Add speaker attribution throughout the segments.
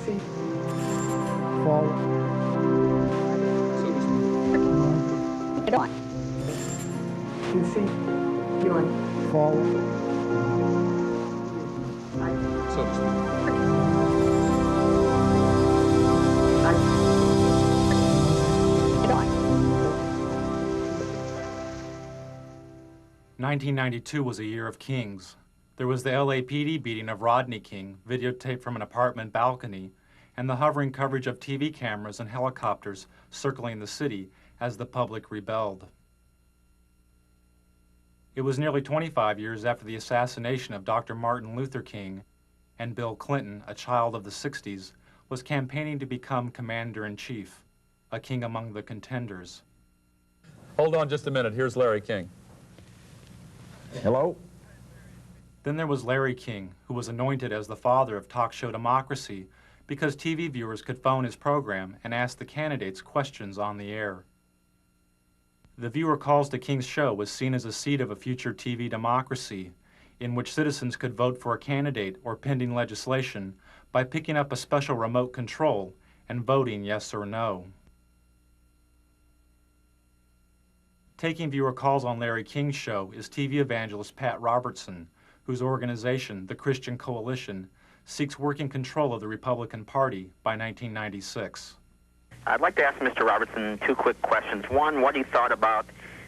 Speaker 1: feet. Forward.
Speaker 2: Get on.
Speaker 1: 2 feet. Beyond. Forward.
Speaker 3: So to speak.
Speaker 4: 1992 was a year of kings. There was the LAPD beating of Rodney King, videotaped from an apartment balcony, and the hovering coverage of TV cameras and helicopters circling the city as the public rebelled. It was nearly 25 years after the assassination of Dr. Martin Luther King, and Bill Clinton, a child of the 60s, was campaigning to become commander-in-chief, a king among the contenders.
Speaker 3: Hold on just a minute. Here's Larry King.
Speaker 5: Hello?
Speaker 4: Then there was Larry King, who was anointed as the father of talk show democracy because TV viewers could phone his program and ask the candidates questions on the air. The viewer calls to King's show was seen as a seed of a future TV democracy in which citizens could vote for a candidate or pending legislation by picking up a special remote control and voting yes or no. Taking viewer calls on Larry King's show is TV evangelist Pat Robertson, whose organization, the Christian Coalition, seeks working control of the Republican Party by 1996.
Speaker 6: I'd like to ask Mr. Robertson 2 quick questions. One, what he thought about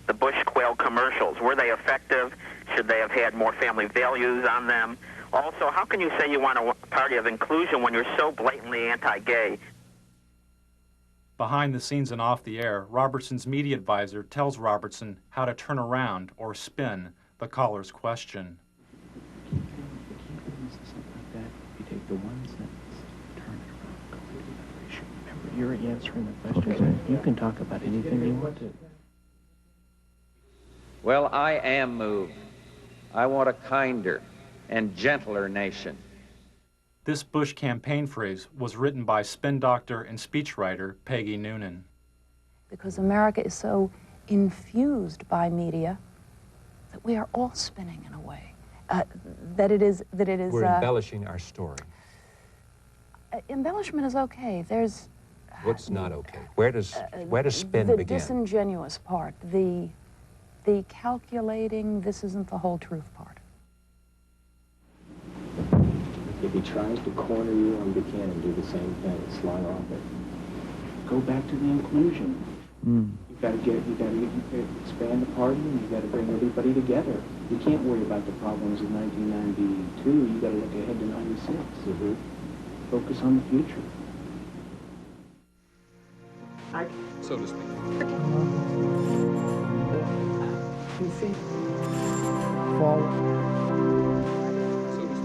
Speaker 6: the Bush Quail commercials. Were they effective? Should they have had more family values on them? Also, how can you say you want a party of inclusion when you're so blatantly anti-gay?
Speaker 4: Behind the scenes and off the air, Robertson's media advisor tells Robertson how to turn around or spin the caller's question.
Speaker 7: You take the one sentence, turn it around completely. Remember, you're answering the questions. Okay. You can talk about anything you want to.
Speaker 5: Well, I am moved. I want a kinder and gentler nation.
Speaker 4: This Bush campaign phrase was written by spin doctor and speechwriter Peggy Noonan.
Speaker 2: Because America is so infused by media that we are all spinning in a way.
Speaker 8: We're embellishing our story.
Speaker 2: Embellishment is okay. There's...
Speaker 8: What's not okay? Where does spin
Speaker 2: the
Speaker 8: begin?
Speaker 2: The disingenuous part, the calculating, this isn't the whole truth part.
Speaker 7: If he tries to corner you on Buchanan, do the same thing, slide off it. Go back to the inclusion. You gotta expand the party, and you gotta bring everybody together. You can't worry about the problems of 1992. You gotta look ahead to 96. Focus on the future.
Speaker 3: So to speak.
Speaker 1: 2 feet. Forward.
Speaker 3: So to speak.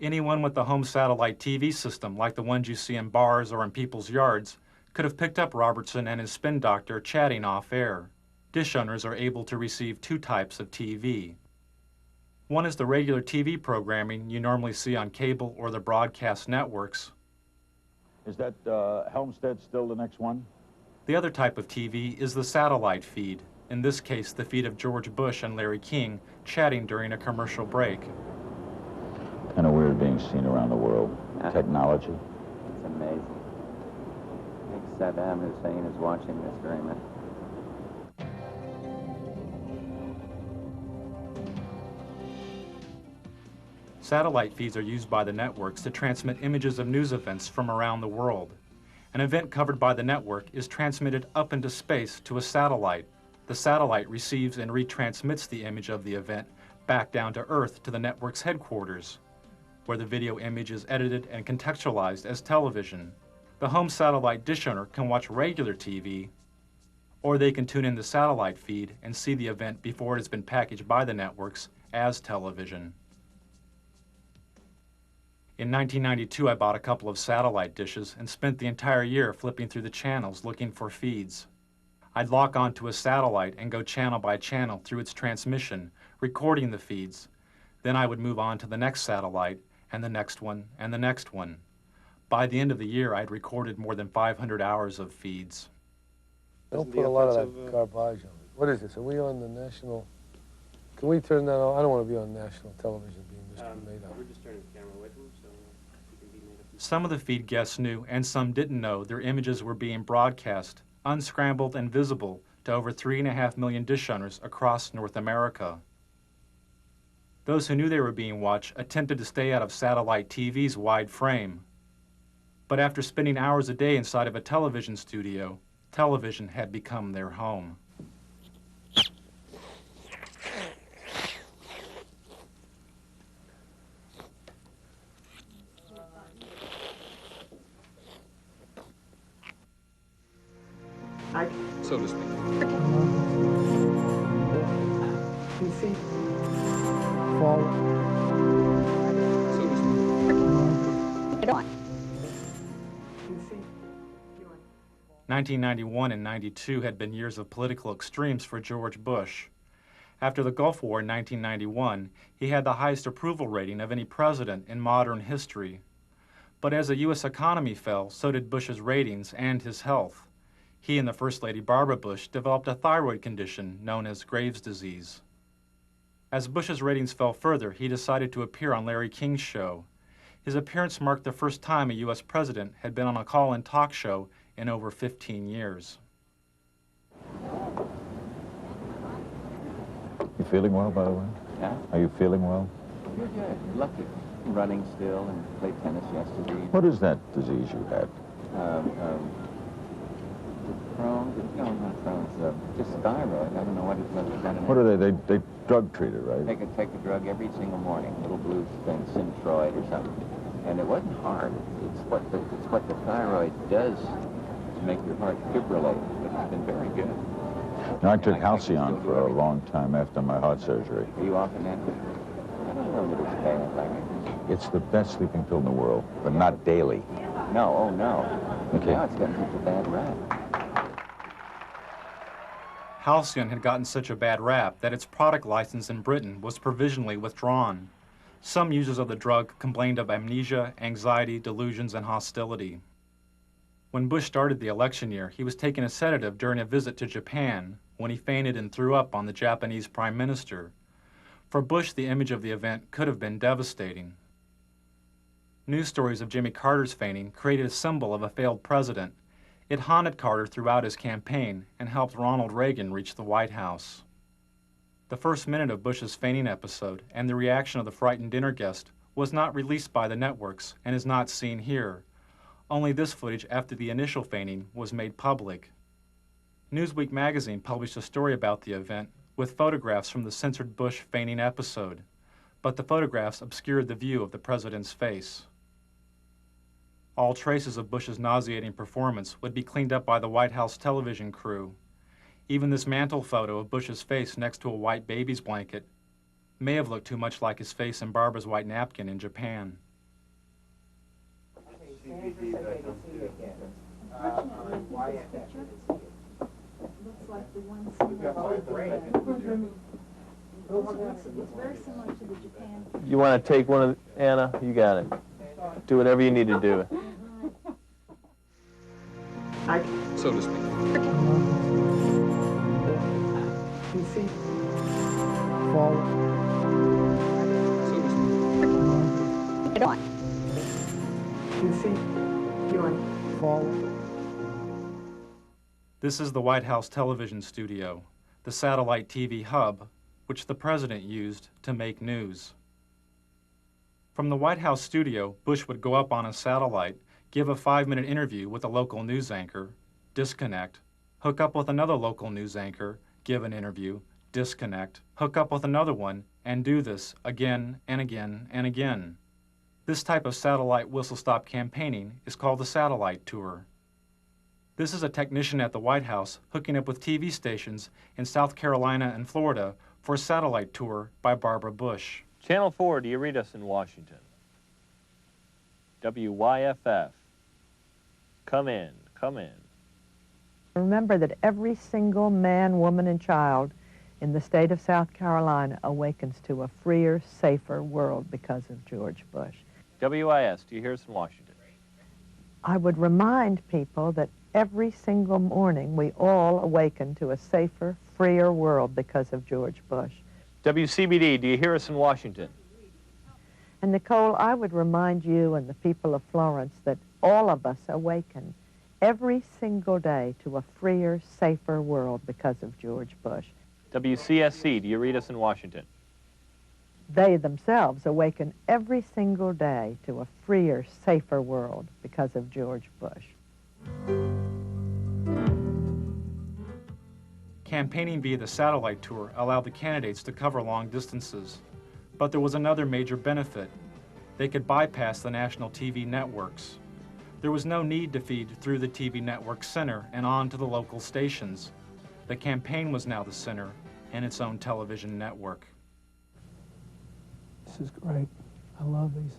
Speaker 4: Anyone with a home satellite TV system, like the ones you see in bars or in people's yards, could have picked up Robertson and his spin doctor chatting off air. Dish owners are able to receive 2 types of TV. One is the regular TV programming you normally see on cable or the broadcast networks.
Speaker 9: Is that Helmstead still the next one?
Speaker 4: The other type of TV is the satellite feed, in this case the feed of George Bush and Larry King chatting during a commercial break.
Speaker 9: Kind of weird being seen around the world. Technology.
Speaker 5: It's amazing. I think Saddam Hussein is watching this very much.
Speaker 4: Satellite feeds are used by the networks to transmit images of news events from around the world. An event covered by the network is transmitted up into space to a satellite. The satellite receives and retransmits the image of the event back down to Earth to the network's headquarters, where the video image is edited and contextualized as television. The home satellite dish owner can watch regular TV, or they can tune in the satellite feed and see the event before it has been packaged by the networks as television. In 1992, I bought a couple of satellite dishes and spent the entire year flipping through the channels looking for feeds. I'd lock onto a satellite and go channel by channel through its transmission, recording the feeds. Then I would move on to the next satellite, and the next one, and the next one. By the end of the year, I'd recorded more than 500 hours of feeds.
Speaker 10: Don't put a lot of that garbage on it. What is this? Are we on the national Can we turn that off? I don't want to be on national television being discriminated on.
Speaker 7: We're just turning the camera away from him, so he can be made up.
Speaker 4: Some of the feed guests knew, and some didn't know, their images were being broadcast, unscrambled and visible, to over 3.5 million dish owners across North America. Those who knew they were being watched attempted to stay out of satellite TV's wide frame. But after spending hours a day inside of a television studio, television had become their home.
Speaker 3: So to speak.
Speaker 1: PC. Forward.
Speaker 3: So to speak.
Speaker 1: PC.
Speaker 4: 1991 and 92 had been years of political extremes for George Bush. After the Gulf War in 1991, he had the highest approval rating of any president in modern history. But as the U.S. economy fell, so did Bush's ratings and his health. He and the First Lady Barbara Bush developed a thyroid condition known as Graves' disease. As Bush's ratings fell further, he decided to appear on Larry King's show. His appearance marked the first time a U.S. president had been on a call-in talk show in over 15 years.
Speaker 9: You feeling well, by the way?
Speaker 5: Yeah?
Speaker 9: Are you feeling well?
Speaker 5: You're good. Lucky. Running still and played tennis yesterday.
Speaker 9: What is that disease you had?
Speaker 5: Crohn's, no, not Crohn's, just thyroid. I don't know what it's done.
Speaker 9: What are they? They drug treat it, right?
Speaker 5: Take a drug every single morning, little blue thing, Synthroid or something. And it wasn't hard. It's what the thyroid does to make your heart fibrillate. But it's been very good.
Speaker 9: I took Halcyon for a long time after my heart surgery.
Speaker 5: Are you often at it? I don't know that it's bad like it.
Speaker 9: It's the best sleeping pill in the world, but not daily.
Speaker 5: No, oh no.
Speaker 9: Okay.
Speaker 5: Now it's gotten such a bad rap.
Speaker 4: Halcyon had gotten such a bad rap that its product license in Britain was provisionally withdrawn. Some users of the drug complained of amnesia, anxiety, delusions, and hostility. When Bush started the election year, he was taking a sedative during a visit to Japan when he fainted and threw up on the Japanese Prime Minister. For Bush, the image of the event could have been devastating. News stories of Jimmy Carter's fainting created a symbol of a failed president. It haunted Carter throughout his campaign and helped Ronald Reagan reach the White House. The first minute of Bush's fainting episode and the reaction of the frightened dinner guest was not released by the networks and is not seen here. Only this footage after the initial fainting was made public. Newsweek magazine published a story about the event with photographs from the censored Bush fainting episode, but the photographs obscured the view of the president's face. All traces of Bush's nauseating performance would be cleaned up by the White House television crew. Even this mantle photo of Bush's face next to a white baby's blanket may have looked too much like his face in Barbara's white napkin in Japan.
Speaker 11: You want to take one of Anna? You got it. Do whatever you need to do.
Speaker 3: So to speak.
Speaker 1: PC. Forward.
Speaker 3: So to speak.
Speaker 1: PC. Forward.
Speaker 4: This is the White House television studio, the satellite TV hub, which the president used to make news. From the White House studio, Bush would go up on a satellite, give a 5-minute interview with a local news anchor, disconnect, hook up with another local news anchor, give an interview, disconnect, hook up with another one, and do this again and again and again. This type of satellite whistle-stop campaigning is called the satellite tour. This is a technician at the White House hooking up with TV stations in South Carolina and Florida for a satellite tour by Barbara Bush.
Speaker 11: Channel 4, do you read us in Washington? WYFF. Come in, come in.
Speaker 12: Remember that every single man, woman, and child in the state of South Carolina awakens to a freer, safer world because of George Bush.
Speaker 11: WIS, do you hear us in Washington?
Speaker 12: I would remind people that every single morning we all awaken to a safer, freer world because of George Bush.
Speaker 11: WCBD, do you hear us in Washington?
Speaker 12: And Nicole, I would remind you and the people of Florence that all of us awaken every single day to a freer, safer world because of George Bush.
Speaker 11: WCSC, do you read us in Washington?
Speaker 12: They themselves awaken every single day to a freer, safer world because of George Bush.
Speaker 4: Campaigning via the satellite tour allowed the candidates to cover long distances. But there was another major benefit. They could bypass the national TV networks. There was no need to feed through the TV network center and on to the local stations. The campaign was now the center and its own television network.
Speaker 1: This is great. I love these.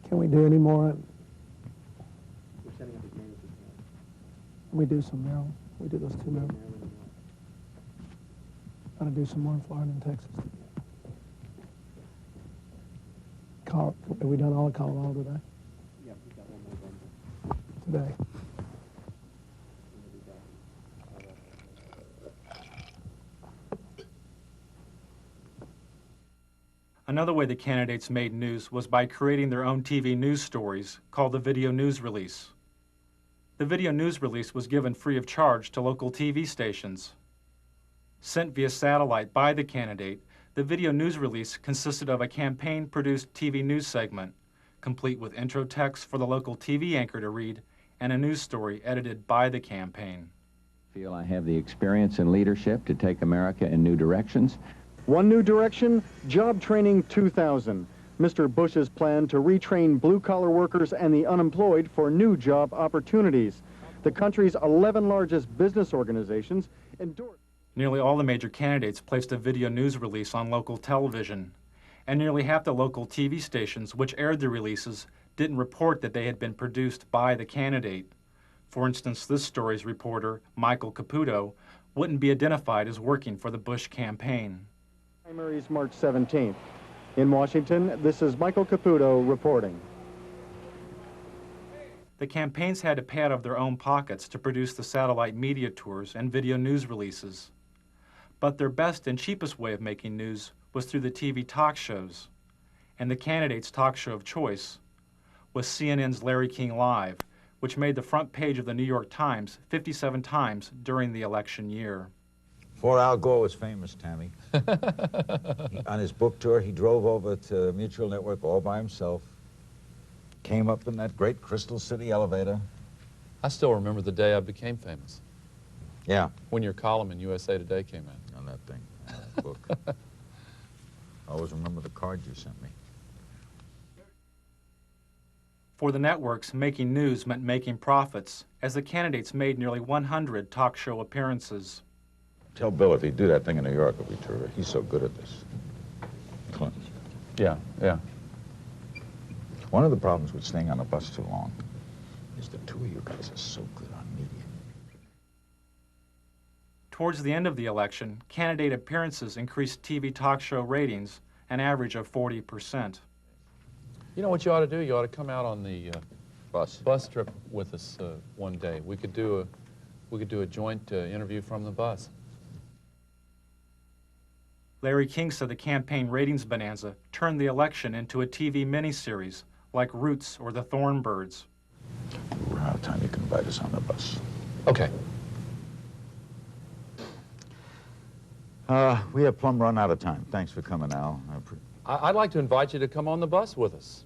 Speaker 1: Can we do any more? We do some Maryland. We do those two Maryland. I'm going to do some more in Florida and Texas. Have we done all of Colorado today?
Speaker 7: Yeah, we got one more
Speaker 1: Today.
Speaker 4: Another way the candidates made news was by creating their own TV news stories called the Video News Release. The Video News Release was given free of charge to local TV stations. Sent via satellite by the candidate, the Video News Release consisted of a campaign-produced TV news segment, complete with intro text for the local TV anchor to read, and a news story edited by the campaign.
Speaker 5: I feel I have the experience and leadership to take America in new directions.
Speaker 13: One new direction, Job Training 2000. Mr. Bush's plan to retrain blue-collar workers and the unemployed for new job opportunities. The country's 11 largest business organizations endorsed.
Speaker 4: Nearly all the major candidates placed a video news release on local television, and nearly half the local TV stations which aired the releases didn't report that they had been produced by the candidate. For instance, this story's reporter, Michael Caputo, wouldn't be identified as working for the Bush campaign.
Speaker 13: Primaries March 17th. In Washington, this is Michael Caputo reporting.
Speaker 4: The campaigns had to pay out of their own pockets to produce the satellite media tours and video news releases. But their best and cheapest way of making news was through the TV talk shows. And the candidate's talk show of choice was CNN's Larry King Live, which made the front page of the New York Times 57 times during the election year.
Speaker 9: Before Al Gore was famous, Tammy, on his book tour, he drove over to Mutual Network all by himself, came up in that great Crystal City elevator.
Speaker 3: I still remember the day I became famous.
Speaker 9: Yeah.
Speaker 3: When your column in USA Today came out.
Speaker 9: On that thing, that book. I always remember the card you sent me.
Speaker 4: For the networks, making news meant making profits, as the candidates made nearly 100 talk show appearances.
Speaker 9: Tell Bill if he'd do that thing in New York, it'd be terrific. He's so good at this. Clinton.
Speaker 3: Yeah, yeah.
Speaker 9: One of the problems with staying on a bus too long is the two of you guys are so good on media.
Speaker 4: Towards the end of the election, candidate appearances increased TV talk show ratings an average of 40%.
Speaker 3: You know what you ought to do? You ought to come out on the bus trip with us one day. We could do a joint interview from the bus.
Speaker 4: Larry King said the campaign ratings bonanza turned the election into a TV miniseries like Roots or The Thornbirds.
Speaker 9: We're out of time. You can invite us on the bus.
Speaker 3: Okay.
Speaker 9: We have plumb run out of time. Thanks for coming, Al.
Speaker 3: I'd like to invite you to come on the bus with us.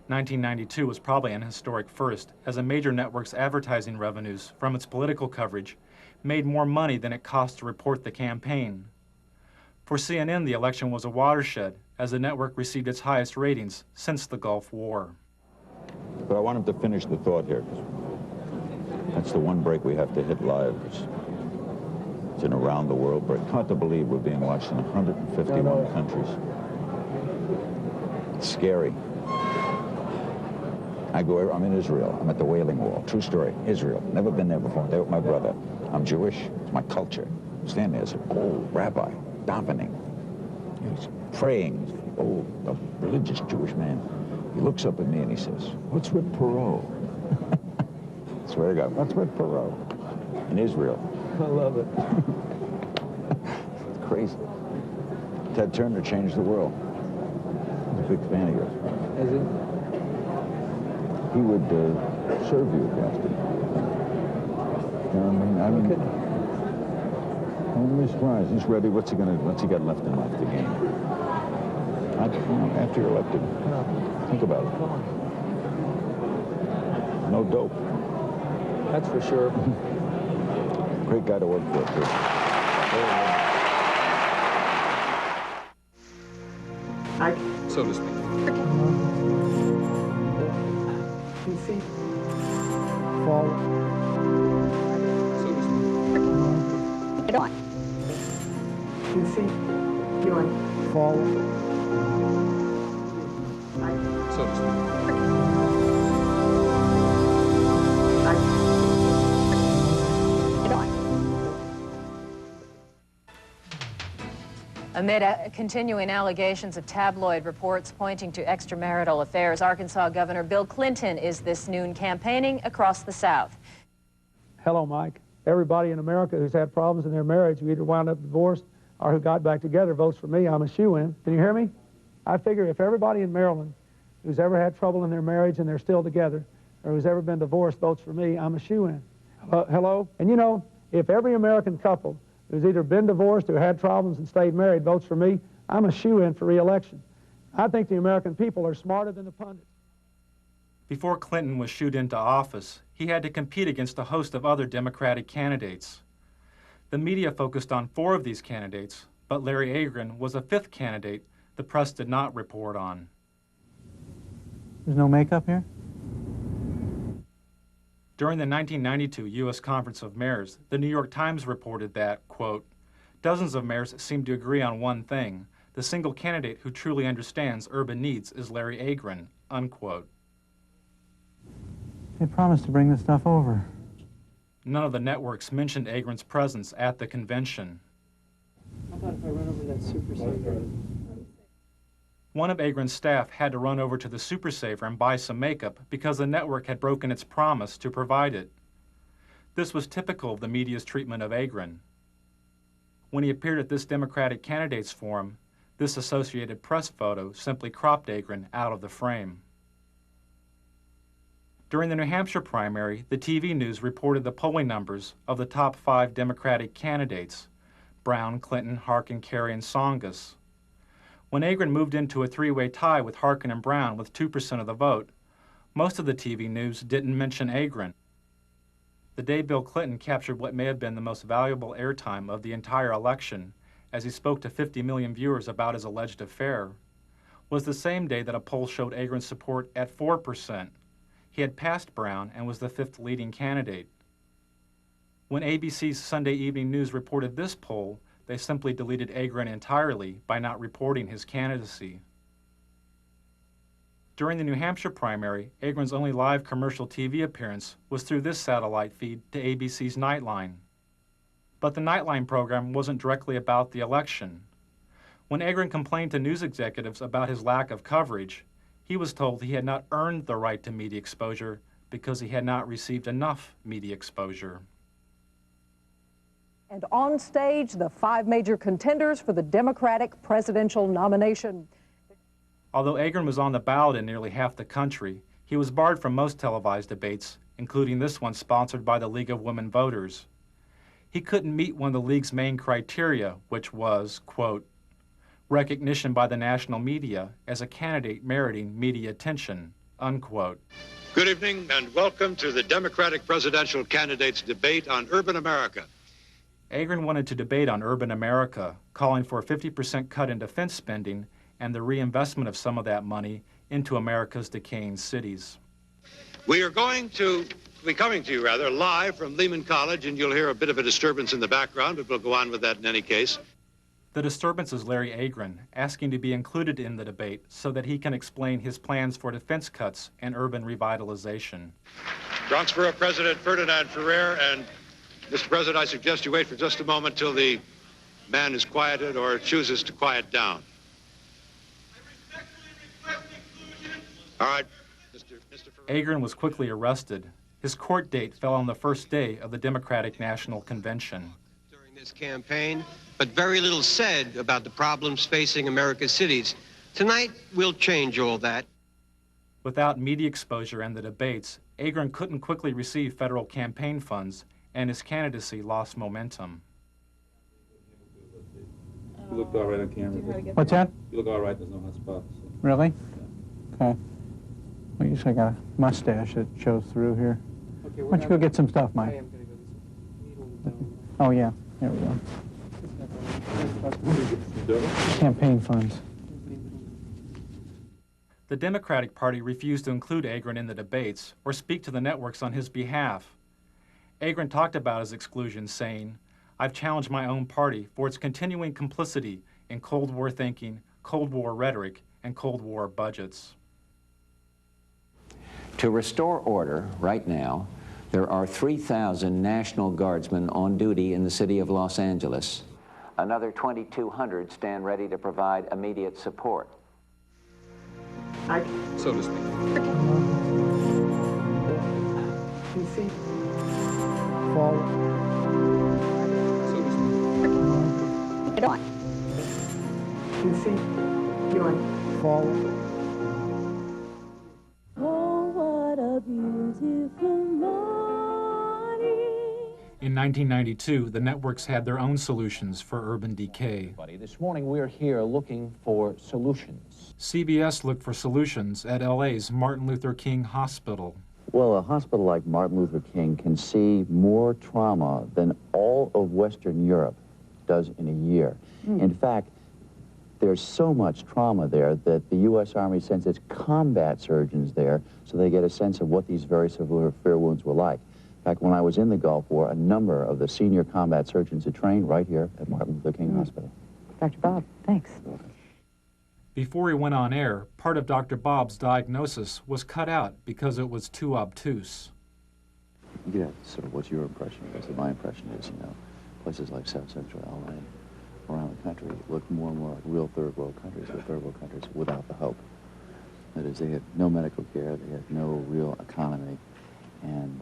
Speaker 4: 1992 was probably an historic first, as a major network's advertising revenues from its political coverage made more money than it cost to report the campaign. For CNN, the election was a watershed, as the network received its highest ratings since the Gulf War.
Speaker 9: But I want him to finish the thought here, because that's the one break we have to hit live. It's an around-the-world break. Hard to believe we're being watched in 151 countries. It's scary. I'm in Israel. I'm at the Wailing Wall. True story. Israel. Never been there before. There with my brother. I'm Jewish. It's my culture. Stand there as an old rabbi, davening. He's praying. Old, a religious Jewish man. He looks up at me and he says, "What's with Perot?" I swear to God, what's with Perot? In Israel.
Speaker 1: I love it.
Speaker 9: It's crazy. Ted Turner changed the world. He's a big fan of yours.
Speaker 1: Is he?
Speaker 9: He would serve you against it. You know what I mean? I'm really surprised. He's ready. What's he got left in life to gain? After you're elected, think about it. No dope.
Speaker 1: That's for sure.
Speaker 9: Great guy to work for, too.
Speaker 8: So to speak.
Speaker 1: Feet. Forward.
Speaker 8: So to speak.
Speaker 12: Get on.
Speaker 1: 2 feet. Forward.
Speaker 8: So to speak.
Speaker 14: Amid continuing allegations of tabloid reports pointing to extramarital affairs, Arkansas Governor Bill Clinton is this noon campaigning across the South.
Speaker 1: Hello, Mike. Everybody in America who's had problems in their marriage, who either wound up divorced or who got back together, votes for me. I'm a shoo-in. Can you hear me? I figure if everybody in Maryland who's ever had trouble in their marriage and they're still together, or who's ever been divorced, votes for me, I'm a shoo-in. Hello? And you know, if every American couple who's either been divorced or had problems and stayed married votes for me, I'm a shoo-in for re-election. I think the American people are smarter than the pundits.
Speaker 4: Before Clinton was shooed into office, he had to compete against a host of other Democratic candidates. The media focused on 4 of these candidates, but Larry Agron was a 5th candidate the press did not report on.
Speaker 15: There's no makeup here?
Speaker 4: During the 1992 U.S. Conference of Mayors, the New York Times reported that, quote, dozens of mayors seem to agree on one thing. The single candidate who truly understands urban needs is Larry Agron, unquote.
Speaker 15: They promised to bring this stuff over.
Speaker 4: None of the networks mentioned Agron's presence at the convention.
Speaker 7: How about if I run over that Super Saver?
Speaker 4: One of Agron's staff had to run over to the Super Saver and buy some makeup because the network had broken its promise to provide it. This was typical of the media's treatment of Agron. When he appeared at this Democratic candidates forum, this Associated Press photo simply cropped Agron out of the frame. During the New Hampshire primary, the TV news reported the polling numbers of the top 5 Democratic candidates: Brown, Clinton, Harkin, Kerry, and Tsongas. When Agron moved into a 3-way tie with Harkin and Brown with 2% of the vote, most of the TV news didn't mention Agron. The day Bill Clinton captured what may have been the most valuable airtime of the entire election, as he spoke to 50 million viewers about his alleged affair, was the same day that a poll showed Agron's support at 4%. He had passed Brown and was the 5th leading candidate. When ABC's Sunday Evening News reported this poll, they simply deleted Agron entirely by not reporting his candidacy. During the New Hampshire primary, Agron's only live commercial TV appearance was through this satellite feed to ABC's Nightline. But the Nightline program wasn't directly about the election. When Agron complained to news executives about his lack of coverage, he was told he had not earned the right to media exposure because he had not received enough media exposure.
Speaker 16: And on stage, the 5 major contenders for the Democratic presidential nomination.
Speaker 4: Although Agron was on the ballot in nearly half the country, he was barred from most televised debates, including this one sponsored by the League of Women Voters. He couldn't meet one of the League's main criteria, which was, quote, recognition by the national media as a candidate meriting media attention, unquote.
Speaker 17: Good evening and welcome to the Democratic presidential candidates debate on urban America.
Speaker 4: Agron wanted to debate on urban America, calling for a 50% cut in defense spending and the reinvestment of some of that money into America's decaying cities.
Speaker 17: We are going to be coming to you, live from Lehman College, and you'll hear a bit of a disturbance in the background, but we'll go on with that in any case.
Speaker 4: The disturbance is Larry Agron, asking to be included in the debate so that he can explain his plans for defense cuts and urban revitalization.
Speaker 17: Bronx Borough President Ferdinand Ferrer, and Mr. President, I suggest you wait for just a moment till the man is quieted or chooses to quiet down. All right,
Speaker 4: Agron was quickly arrested. His court date fell on the first day of the Democratic National Convention.
Speaker 18: During this campaign, but very little said about the problems facing America's cities. Tonight, we'll change all that.
Speaker 4: Without media exposure and the debates, Agron couldn't quickly receive federal campaign funds, and his candidacy lost momentum.
Speaker 19: You look all right on camera.
Speaker 15: What's that?
Speaker 19: You look all right. There's no hot spots. So.
Speaker 15: Really? Okay. Well, you I got a mustache that shows through here.
Speaker 7: Okay,
Speaker 15: Why don't you go get some stuff, Mike?
Speaker 7: I am going to go.
Speaker 15: Oh, yeah. There we go. Campaign funds.
Speaker 4: The Democratic Party refused to include Agron in the debates or speak to the networks on his behalf. Agron talked about his exclusion, saying, "I've challenged my own party for its continuing complicity in Cold War thinking, Cold War rhetoric, and Cold War budgets."
Speaker 5: To restore order right now, there are 3,000 National Guardsmen on duty in the city of Los Angeles. Another 2,200 stand ready to provide immediate support.
Speaker 8: So to speak.
Speaker 1: You see, forward.
Speaker 8: So to speak.
Speaker 1: Get on. You see, you're forward.
Speaker 20: Oh, what a beautiful morning.
Speaker 4: In 1992, the networks had their own solutions for urban decay.
Speaker 21: This morning we're here looking for solutions.
Speaker 4: CBS looked for solutions at LA's Martin Luther King Hospital.
Speaker 22: Well, a hospital like Martin Luther King can see more trauma than all of Western Europe does in a year. In fact, there's so much trauma there that the U.S. Army sends its combat surgeons there so they get a sense of what these very severe wounds were like. In fact, when I was in the Gulf War, a number of the senior combat surgeons had trained right here at Martin Luther King Hospital.
Speaker 12: Dr. Bob, thanks.
Speaker 4: Before he went on air, part of Dr. Bob's diagnosis was cut out because it was too obtuse.
Speaker 22: Yeah, sort of what's your impression? Because my impression is, you know, places like South Central LA, around the country, look more and more like real third world countries, or third world countries without the hope. That is, they had no medical care, they had no real economy, and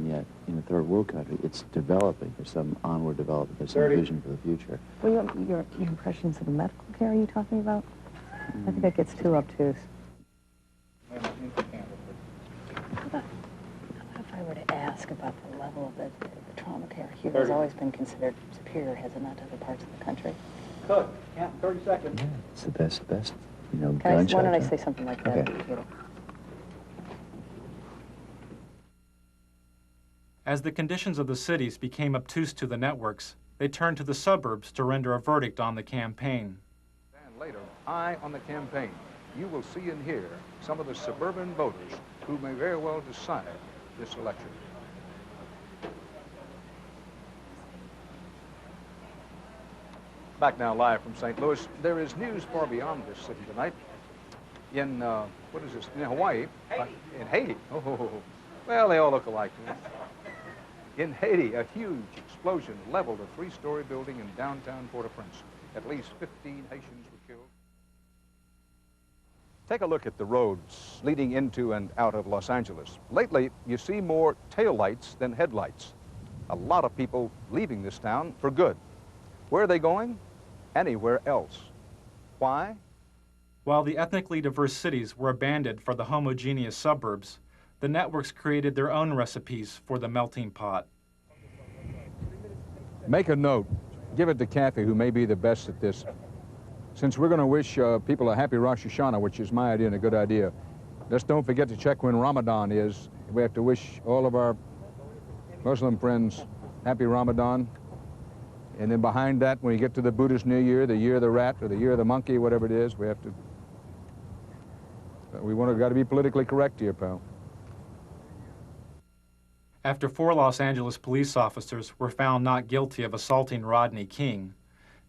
Speaker 22: yet in a third world country, it's developing. There's some onward development. There's some vision for the future.
Speaker 12: Well, your impressions of the medical care are you talking about? I think that gets too obtuse.
Speaker 2: How about if I were to ask about the level of the trauma care here has always been considered superior, has it not, to other parts of the country?
Speaker 7: Cook, yeah, 30 seconds.
Speaker 22: Yeah, it's the best, you know,
Speaker 2: Why
Speaker 22: gunshot.
Speaker 2: don't I say something like that?
Speaker 22: Okay.
Speaker 4: As the conditions of the cities became obtuse to the networks, they turned to the suburbs to render a verdict on the campaign.
Speaker 23: And later, eye on the campaign. You will see and hear some of the suburban voters who may very well decide this election. Back now live from St. Louis. There is news far beyond this city tonight. In, what is this, in Hawaii? In Haiti. Oh, well, they all look alike. In Haiti, a huge explosion leveled a 3-story building in downtown Port-au-Prince. At least 15 Haitians were killed. Take a look at the roads leading into and out of Los Angeles. Lately, you see more taillights than headlights. A lot of people leaving this town for good. Where are they going? Anywhere else. Why?
Speaker 4: While the ethnically diverse cities were abandoned for the homogeneous suburbs, the networks created their own recipes for the melting pot.
Speaker 23: Make a note. Give it to Kathy, who may be the best at this. Since we're going to wish people a happy Rosh Hashanah, which is my idea and a good idea, just don't forget to check when Ramadan is. We have to wish all of our Muslim friends happy Ramadan. And then behind that, when you get to the Buddhist New Year, the year of the rat or the year of the monkey, whatever it is, we have to... got to be politically correct here, pal.
Speaker 4: After 4 Los Angeles police officers were found not guilty of assaulting Rodney King,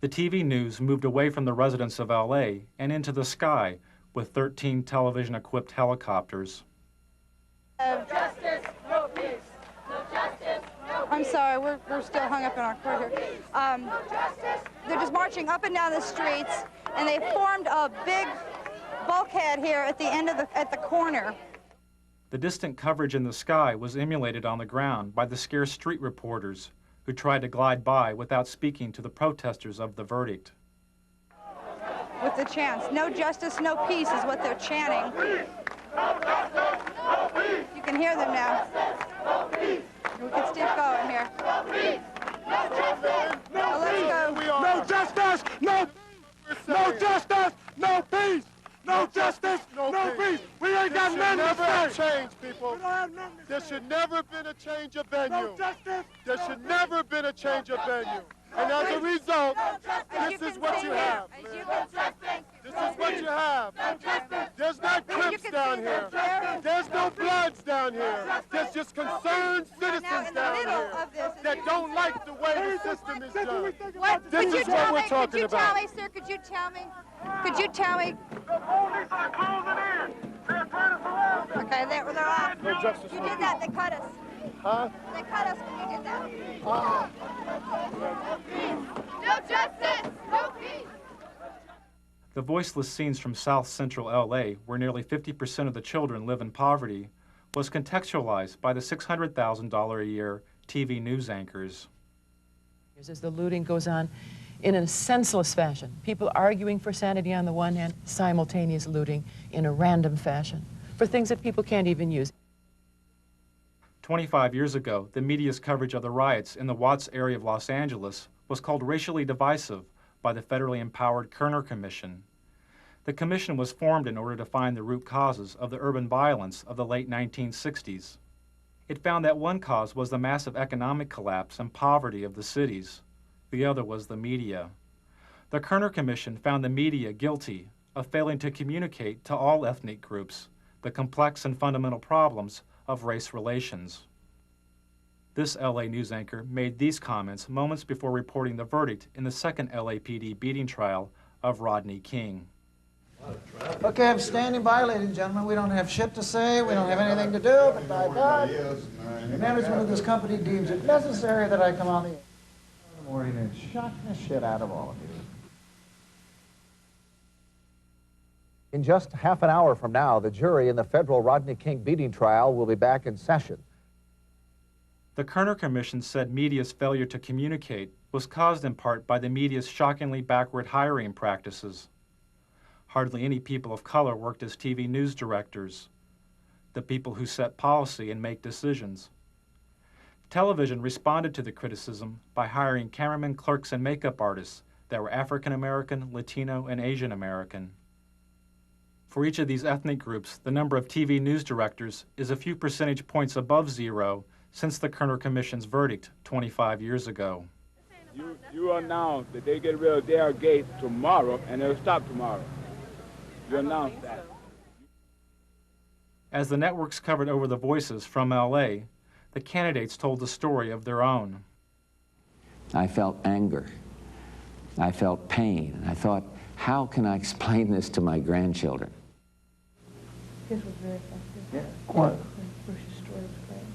Speaker 4: the TV news moved away from the residents of LA and into the sky with 13 television-equipped helicopters.
Speaker 24: No justice, no peace. No justice, no peace. I'm sorry, we're still hung up in our court here. They're just marching up and down the streets, and they formed a big bulkhead here at the end of at the corner.
Speaker 4: The distant coverage in the sky was emulated on the ground by the scarce street reporters who tried to glide by without speaking to the protesters of the verdict.
Speaker 24: With the chants, no justice, no peace is what they're chanting. You can hear them now. We can keep going here. Well, let's go.
Speaker 8: No justice, no peace. No justice, no peace. No justice, no peace. We ain't got nothing to say.
Speaker 6: Never have change, people. There should never have been a change of venue.
Speaker 8: No justice.
Speaker 6: There should never have been a change of venue. And as a result, this is what you have. This is what you have. There's not Crips down here. There's no Bloods down here. There's just concerned citizens down here that don't like the way the system is done. This is what we're talking about.
Speaker 24: Could you tell me, sir, could you tell me? Could you tell me?
Speaker 8: The police are closing in. They're trying to surround us.
Speaker 24: Okay, they're off.
Speaker 6: No justice,
Speaker 24: You
Speaker 6: no
Speaker 24: did that, they cut us.
Speaker 6: Huh?
Speaker 24: They cut us when you did that.
Speaker 8: No justice, no peace.
Speaker 4: The voiceless scenes from South Central LA, where nearly 50% of the children live in poverty, was contextualized by the $600,000 a year TV news anchors.
Speaker 10: As the looting goes on in a senseless fashion, people arguing for sanity on the one hand, simultaneous looting in a random fashion for things that people can't even use.
Speaker 4: 25 years ago, the media's coverage of the riots in the Watts area of Los Angeles was called racially divisive by the federally empowered Kerner Commission. The commission was formed in order to find the root causes of the urban violence of the late 1960s. It found that one cause was the massive economic collapse and poverty of the cities. The other was the media. The Kerner Commission found the media guilty of failing to communicate to all ethnic groups the complex and fundamental problems of race relations. This LA news anchor made these comments moments before reporting the verdict in the second LAPD beating trial of Rodney King.
Speaker 11: Okay, I'm standing by, ladies and gentlemen. We don't have shit to say. We don't have anything to do, but by God, the management of this company deems it necessary that I come on the air in the morning and shock the shit out of all of you.
Speaker 13: In just half an hour from now, the jury in the federal Rodney King beating trial will be back in session.
Speaker 4: The Kerner Commission said media's failure to communicate was caused in part by the media's shockingly backward hiring practices. Hardly any people of color worked as TV news directors, the people who set policy and make decisions. Television responded to the criticism by hiring cameramen, clerks, and makeup artists that were African American, Latino, and Asian American. For each of these ethnic groups, the number of TV news directors is a few percentage points above zero since the Kerner Commission's verdict 25 years ago.
Speaker 25: You announced that they get rid of their gate tomorrow and it'll stop tomorrow. You announced that.
Speaker 4: As the networks covered over the voices from LA, the candidates told the story of their own.
Speaker 5: I felt anger. I felt pain. I thought, how can I explain this to my grandchildren?
Speaker 2: His was very effective.
Speaker 7: Yeah.
Speaker 2: What? Bruce's story was great.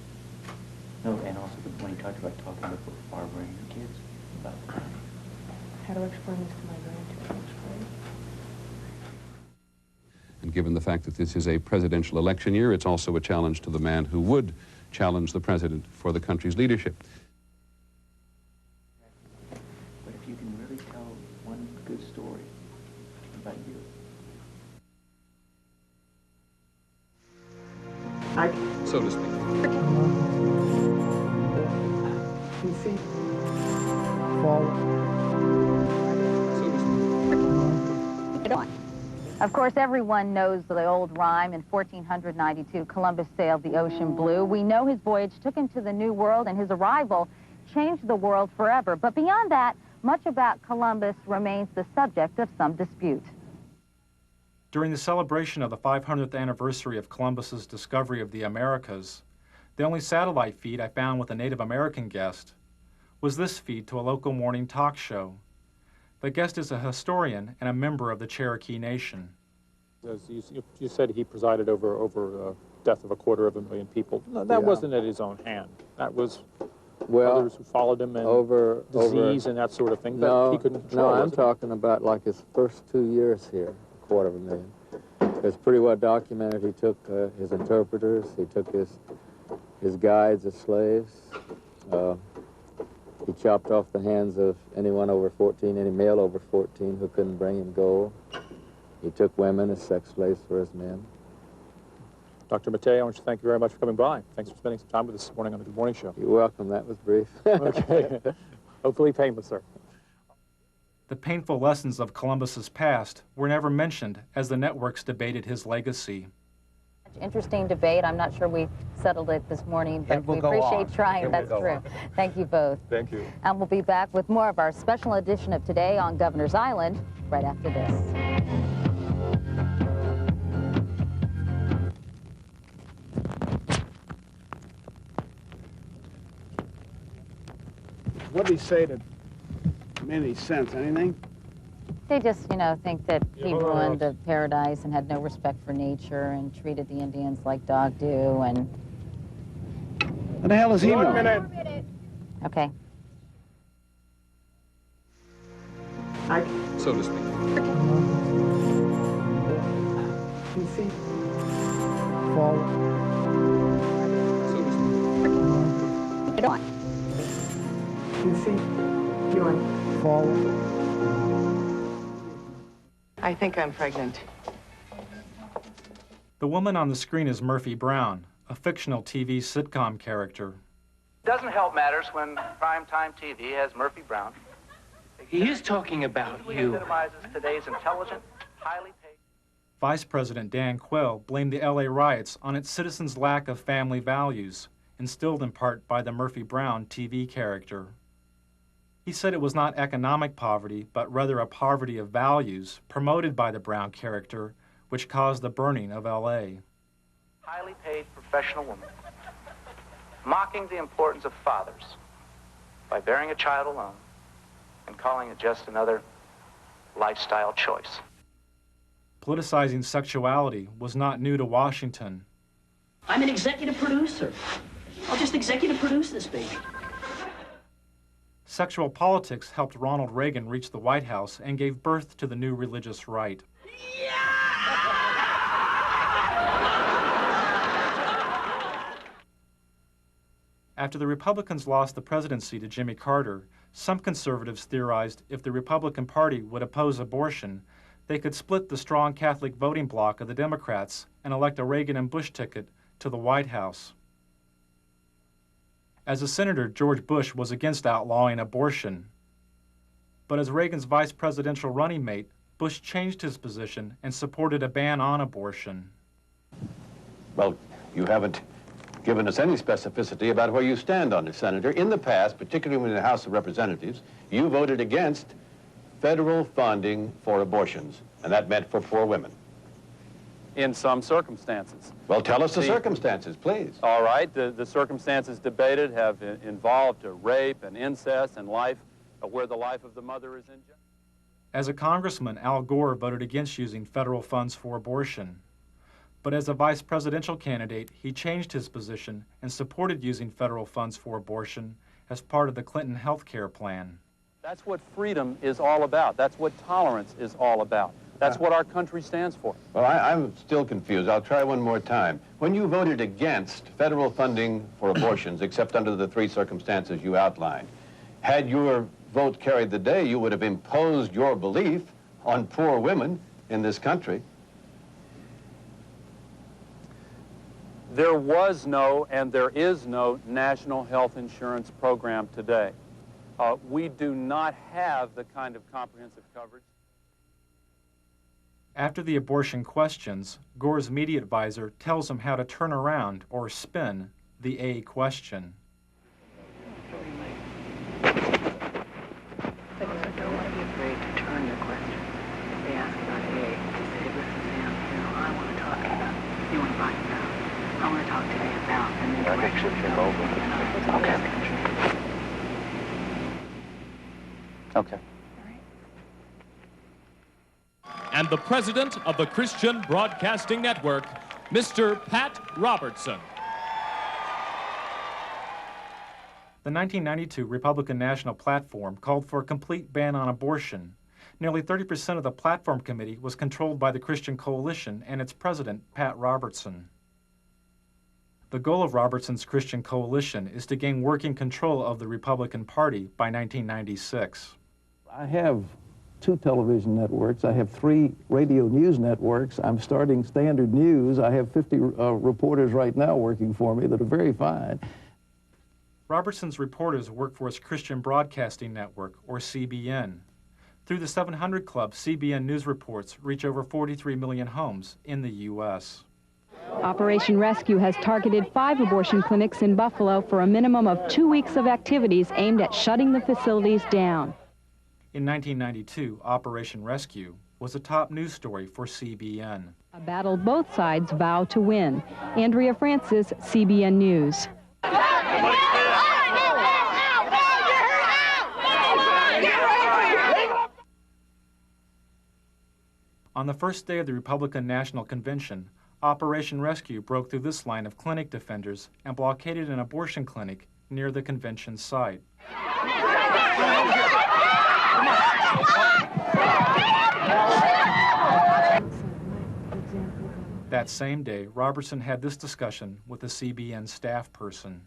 Speaker 7: No, and also when he talked about talking to Barbara and your kids about
Speaker 2: How to explain this to my grandchildren was great.
Speaker 26: And given the fact that this is a presidential election year, it's also a challenge to the man who would challenge the president for the country's leadership.
Speaker 7: But if you can really tell one good story about you.
Speaker 26: So to speak.
Speaker 27: Of course, everyone knows the old rhyme. In 1492, Columbus sailed the ocean blue. We know his voyage took him to the New World, and his arrival changed the world forever. But beyond that, much about Columbus remains the subject of some dispute.
Speaker 4: During the celebration of the 500th anniversary of Columbus's discovery of the Americas, the only satellite feed I found with a Native American guest was this feed to a local morning talk show. The guest is a historian and a member of the Cherokee Nation.
Speaker 28: As you said he presided over death of 250,000 people. No, that wasn't at his own hand. That was others who followed him and disease and that sort of thing.
Speaker 29: No,
Speaker 28: that he couldn't control.
Speaker 29: no, I'm talking about like his first 2 years here, 250,000.
Speaker 3: It's pretty well documented. He took his interpreters, he took his guides as slaves. He chopped off the hands of anyone over 14, any male over 14 who couldn't bring him gold. He took women as sex slaves for his men.
Speaker 28: Dr. Mattei, I want to thank you very much for coming by. Thanks for spending some time with us this morning on the Good Morning Show.
Speaker 3: You're welcome. That was brief.
Speaker 28: Okay. Hopefully painless, sir.
Speaker 4: The painful lessons of Columbus's past were never mentioned as the networks debated his legacy.
Speaker 27: Interesting debate. I'm not sure we settled it this morning, but we appreciate trying. That's true. Thank you both.
Speaker 28: Thank you.
Speaker 27: And we'll be back with more of our special edition of Today on Governor's Island right after this.
Speaker 9: What did he say that made any sense? Anything?
Speaker 27: They just, think that he ruined the paradise and had no respect for nature and treated the Indians like dog do and...
Speaker 9: What the hell does he know?
Speaker 28: 1 minute.
Speaker 27: Okay.
Speaker 26: So to speak.
Speaker 1: Forward.
Speaker 26: So to speak.
Speaker 1: Forward.
Speaker 10: I think I'm pregnant.
Speaker 4: The woman on the screen is Murphy Brown, a fictional TV sitcom character.
Speaker 14: Doesn't help matters when primetime TV has Murphy Brown.
Speaker 15: He is talking about you.
Speaker 14: Epitomizes today's intelligent, highly paid...
Speaker 4: Vice President Dan Quayle blamed the LA riots on its citizens' lack of family values, instilled in part by the Murphy Brown TV character. He said it was not economic poverty, but rather a poverty of values promoted by the Brown character, which caused the burning of LA.
Speaker 14: Highly paid professional woman, mocking the importance of fathers by bearing a child alone and calling it just another lifestyle choice.
Speaker 4: Politicizing sexuality was not new to Washington.
Speaker 15: I'm an executive producer. I'll just executive produce this baby.
Speaker 4: Sexual politics helped Ronald Reagan reach the White House and gave birth to the new religious right. After the Republicans lost the presidency to Jimmy Carter, some conservatives theorized if the Republican Party would oppose abortion, they could split the strong Catholic voting bloc of the Democrats and elect a Reagan and Bush ticket to the White House. As a senator, George Bush was against outlawing abortion. But as Reagan's vice presidential running mate, Bush changed his position and supported a ban on abortion.
Speaker 16: Well, you haven't given us any specificity about where you stand on this, Senator. In the past, particularly in the House of Representatives, you voted against federal funding for abortions, and that meant for poor women.
Speaker 17: In some circumstances.
Speaker 16: Well, tell us the circumstances, please.
Speaker 17: All right. The circumstances debated have involved rape and incest and life, where the life of the mother is in jeopardy.
Speaker 4: As a congressman, Al Gore voted against using federal funds for abortion. But as a vice presidential candidate, he changed his position and supported using federal funds for abortion as part of the Clinton health care plan.
Speaker 17: That's what freedom is all about. That's what tolerance is all about. That's what our country stands for.
Speaker 16: Well, I'm still confused. I'll try one more time. When you voted against federal funding for abortions, except under the three circumstances you outlined, had your vote carried the day, you would have imposed your belief on poor women in this country.
Speaker 17: There was no and there is no national health insurance program today. We do not have the kind of comprehensive coverage.
Speaker 4: After the abortion questions, Gore's media advisor tells him how to turn around or spin the A question.
Speaker 10: But you don't want to be afraid to turn your question. They ask about A. You say, listen, Sam, I want to talk about, you want to talk about, I want to talk today about, and then
Speaker 16: I can shift him over.
Speaker 17: Okay.
Speaker 18: And the president of the Christian Broadcasting Network, Mr. Pat Robertson.
Speaker 4: The 1992 Republican National Platform called for a complete ban on abortion, Nearly 30% of the platform committee was controlled by the Christian Coalition and its president, Pat Robertson. The goal of Robertson's Christian Coalition is to gain working control of the Republican Party by 1996.
Speaker 6: I have 2 television networks. I have 3 radio news networks. I'm starting Standard News. I have 50 reporters right now working for me that are very fine.
Speaker 4: Robertson's reporters work for his Christian Broadcasting Network, or CBN. Through the 700 Club, CBN News reports reach over 43 million homes in the U.S.
Speaker 12: Operation Rescue has targeted 5 abortion clinics in Buffalo for a minimum of 2 weeks of activities aimed at shutting the facilities down.
Speaker 4: In 1992, Operation Rescue was a top news story for CBN.
Speaker 12: A battle both sides vow to win. Andrea Francis, CBN News.
Speaker 4: On the first day of the Republican National Convention, Operation Rescue broke through this line of clinic defenders and blockaded an abortion clinic near the convention site. That same day, Robertson had this discussion with a CBN staff person.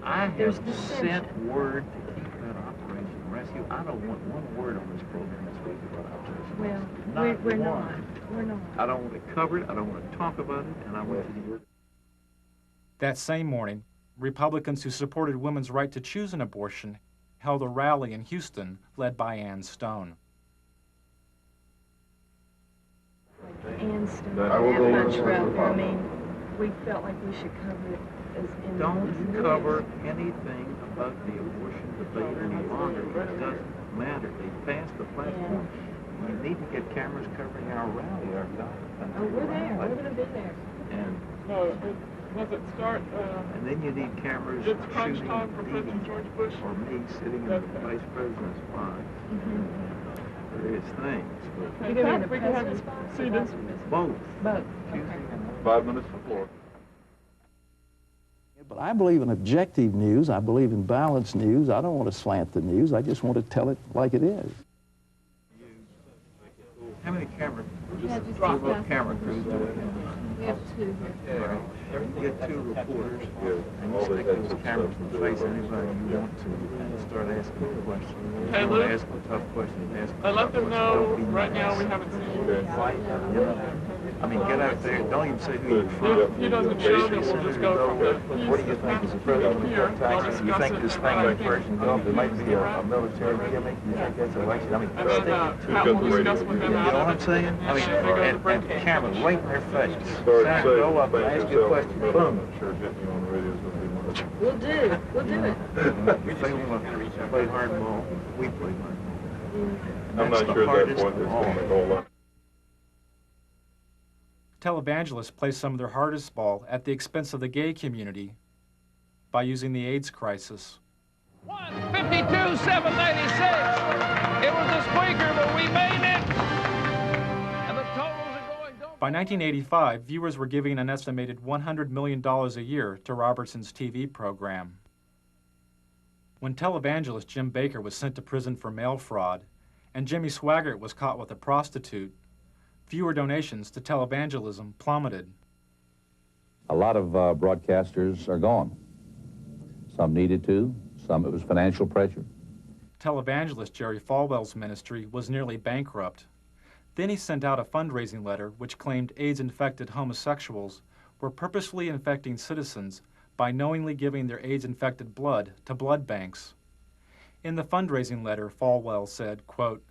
Speaker 7: I have sent word to keep that Operation Rescue. I don't want one word on this program this week about Operation Rescue.
Speaker 12: Well, we're
Speaker 7: one.
Speaker 12: not. We're not.
Speaker 7: I don't want to cover it. I don't want to talk about it. And I went to the...
Speaker 4: That same morning, Republicans who supported women's right to choose an abortion held a rally in Houston led by Ann Stone.
Speaker 12: Ann Stone.
Speaker 7: I will go
Speaker 12: much
Speaker 7: with
Speaker 12: rather.
Speaker 7: the
Speaker 12: I mean, we felt like we should cover it as in
Speaker 7: Don't cover anything about the abortion debate any longer. It doesn't matter. They passed the platform. You need to get cameras covering our rally, our God.
Speaker 12: Oh, we're there. We're going to be there.
Speaker 7: And
Speaker 28: No, does it start?
Speaker 7: and then you need cameras
Speaker 28: It's crunch
Speaker 7: shooting
Speaker 28: time for President George Bush.
Speaker 7: or me sitting in the vice president's spot. Various things. But
Speaker 12: You gonna be in the
Speaker 28: We can have
Speaker 12: president's
Speaker 28: you
Speaker 12: box?
Speaker 28: see this.
Speaker 7: both.
Speaker 12: Both.
Speaker 7: Tuesday and
Speaker 28: 5 minutes before.
Speaker 6: But I believe in objective news. I believe in balanced news. I don't want to slant the news. I just want to tell it like it is.
Speaker 7: how many cameras?
Speaker 12: Just
Speaker 7: What camera crews do it?
Speaker 12: We have 2 here.
Speaker 7: Get 2 reporters and you stick those cameras in the face of anybody you want to and start asking them questions.
Speaker 28: Hey,
Speaker 7: You want
Speaker 28: Lou.
Speaker 7: to ask them tough questions, ask them
Speaker 28: I let
Speaker 7: tough
Speaker 28: them
Speaker 7: questions.
Speaker 28: know
Speaker 7: Don't be
Speaker 28: right now
Speaker 7: nice.
Speaker 28: we haven't seen you.
Speaker 7: Fight, you know? I mean, get out there. Don't even say who you're from.
Speaker 28: If he doesn't show, then we'll just go from the
Speaker 7: What do you think is the president of Texas? You think this thing in person there might be a military gimmick? You think that's election? I mean,
Speaker 28: And then Pat will discuss with them
Speaker 7: you know what I'm saying? I mean, and camera right in their face. Senator, go up and ask you a question. Boom.
Speaker 12: We'll do. We'll do it.
Speaker 7: If they want to play hardball, we play hardball.
Speaker 28: I'm not sure at that point there's going to be a whole lot.
Speaker 4: Televangelists play some of their hardest ball at the expense of the gay community by using the AIDS crisis.
Speaker 19: 52, 796. It was a squeaker, but we made it. And the totals are going.
Speaker 4: By 1985, viewers were giving an estimated $100 million a year to Robertson's TV program. When televangelist Jim Baker was sent to prison for mail fraud, and Jimmy Swaggart was caught with a prostitute, viewer donations to televangelism plummeted.
Speaker 20: A lot of broadcasters are gone. Some needed to, some it was financial pressure.
Speaker 4: Televangelist Jerry Falwell's ministry was nearly bankrupt. Then he sent out a fundraising letter which claimed AIDS-infected homosexuals were purposefully infecting citizens by knowingly giving their AIDS-infected blood to blood banks. In the fundraising letter, Falwell said, quote,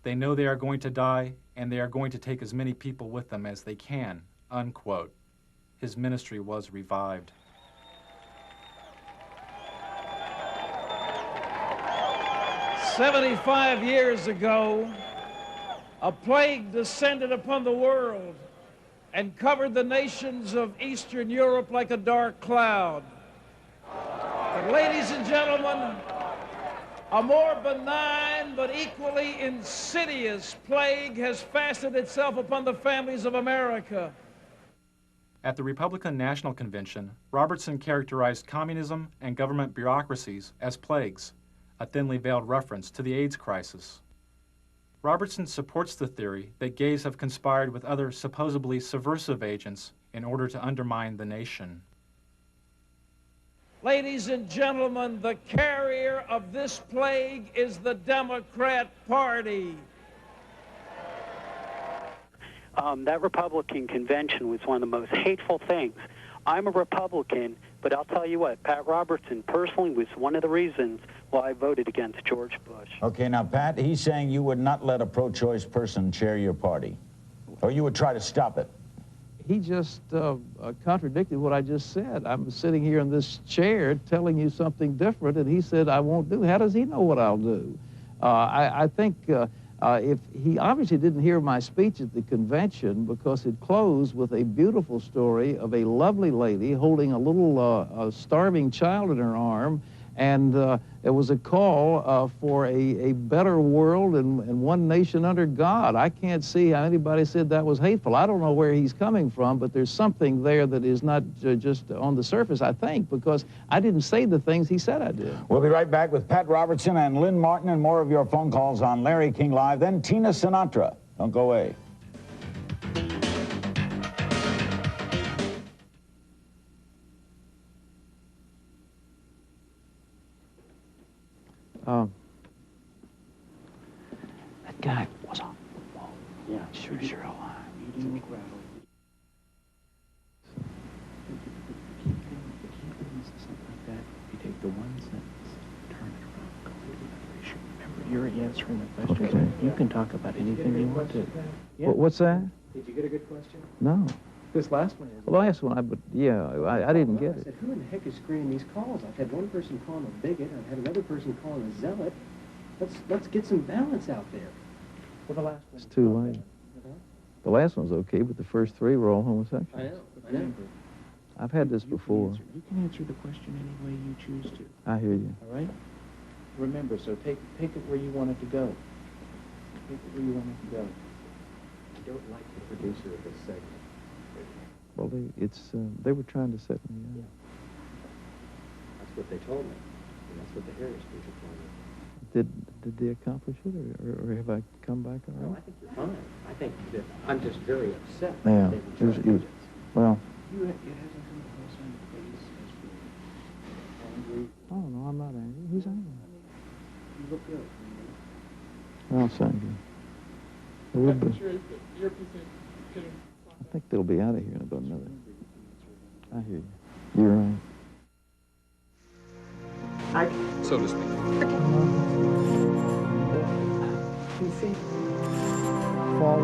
Speaker 4: "They know they are going to die, and they are going to take as many people with them as they can," unquote. His ministry was revived.
Speaker 19: "75 years ago, a plague descended upon the world and covered the nations of Eastern Europe like a dark cloud. But ladies and gentlemen, a more benign but equally insidious plague has fastened itself upon the families of America.
Speaker 4: At the Republican National Convention, Robertson characterized communism and government bureaucracies as plagues, a thinly veiled reference to the AIDS crisis. Robertson supports the theory that gays have conspired with other supposedly subversive agents in order to undermine the nation.
Speaker 19: Ladies and gentlemen, the carrier of this plague is the Democrat Party.
Speaker 8: That Republican convention was one of the most hateful things. I'm a Republican, but I'll tell you what, Pat Robertson personally was one of the reasons why I voted against George Bush.
Speaker 11: Okay, now, Pat, he's saying you would not let a pro-choice person chair your party, or you would try to stop it.
Speaker 6: He just contradicted what I just said. I'm sitting here in this chair telling you something different, and he said I won't do. How does he know what I'll do? I think if he obviously didn't hear my speech at the convention, because it closed with a beautiful story of a lovely lady holding a little starving child in her arm, and it was a call for a better world and one nation under God. I can't see how anybody said that was hateful. I don't know where he's coming from, but there's something there that is not just on the surface, I think, because I didn't say the things he said I did.
Speaker 11: We'll be right back with Pat Robertson and Lynn Martin and more of your phone calls on Larry King Live, then Tina Sinatra. Don't go away.
Speaker 6: That guy was on.
Speaker 7: Yeah,
Speaker 6: sure alive.
Speaker 7: Eating the gravel. You take the one sentence, turn it around, go into another issue. Remember, you're answering the questions.
Speaker 6: Okay.
Speaker 7: You can talk about anything you want to. Yeah.
Speaker 6: What's that?
Speaker 7: Did you get a good question?
Speaker 6: No.
Speaker 7: This last one is.
Speaker 6: The last one, I didn't get
Speaker 7: I
Speaker 6: it.
Speaker 7: said, who in the heck is screening these calls? I've had one person call him a bigot. I've had another person call him a zealot. Let's get some balance out there. Well, the last one.
Speaker 6: It's too late. The last one's okay, but the first three were all homosexual.
Speaker 7: I know.
Speaker 6: I've had this before.
Speaker 7: You can answer the question any way you choose to.
Speaker 6: I hear you.
Speaker 7: All right? Remember, so take it where you want it to go. Take it where you want it to go. I don't like the producer of this segment.
Speaker 6: Well, they were trying to set me up.
Speaker 7: That's what they told me. And that's what the Harris people told me.
Speaker 6: Did they accomplish it, or have I come back all right?
Speaker 7: No, I think you're fine. I think that I'm just very upset.
Speaker 6: Yeah.
Speaker 7: That they were trying to
Speaker 6: Well.
Speaker 7: it hasn't come across on your face as being angry.
Speaker 6: Oh, no, I'm not angry. Who's angry?
Speaker 7: You look good.
Speaker 6: Well, it's angry. They will be. I think they'll be out of here in about another. I hear you. You're right.
Speaker 26: So to speak.
Speaker 7: PC.
Speaker 1: Fall.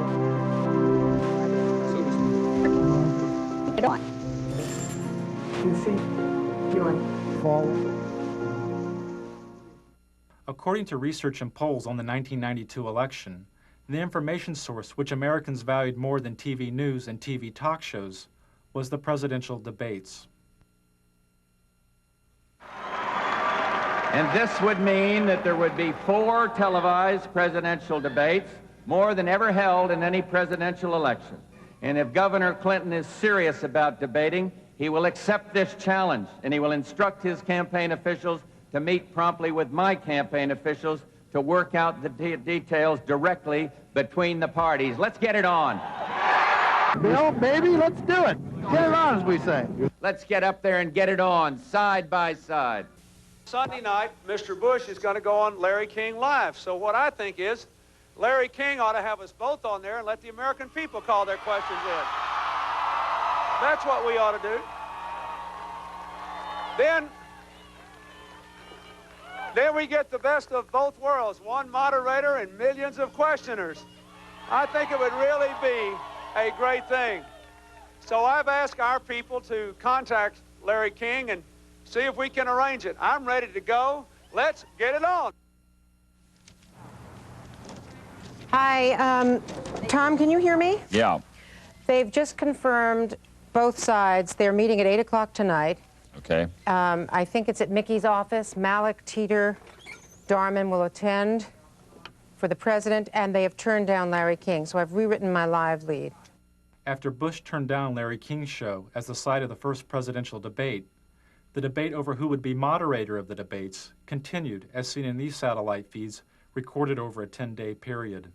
Speaker 26: So to speak.
Speaker 10: Get on.
Speaker 7: PC. You on?
Speaker 1: Fall.
Speaker 4: According to research and polls on the 1992 election, the information source which Americans valued more than TV news and TV talk shows was the presidential debates.
Speaker 5: And this would mean that there would be 4 televised presidential debates, more than ever held in any presidential election. And if Governor Clinton is serious about debating, he will accept this challenge, and he will instruct his campaign officials to meet promptly with my campaign officials to work out the details directly between the parties. Let's get it on.
Speaker 9: Bill, baby, let's do it. Get it on, as we say.
Speaker 5: Let's get up there and get it on, side by side.
Speaker 17: Sunday night, Mr. Bush is going to go on Larry King Live. So what I think is, Larry King ought to have us both on there and let the American people call their questions in. That's what we ought to do. Then we get the best of both worlds, one moderator and millions of questioners. I think it would really be a great thing. So I've asked our people to contact Larry King and see if we can arrange it. I'm ready to go. Let's get it on.
Speaker 13: Hi, Tom, can you hear me?
Speaker 20: Yeah.
Speaker 13: They've just confirmed both sides. They're meeting at 8 o'clock tonight.
Speaker 20: Okay.
Speaker 13: I think it's at Mickey's office. Malik, Teeter, Darman will attend for the president, and they have turned down Larry King, so I've rewritten my live lead.
Speaker 4: After Bush turned down Larry King's show as the site of the first presidential debate, the debate over who would be moderator of the debates continued, as seen in these satellite feeds recorded over a 10-day period.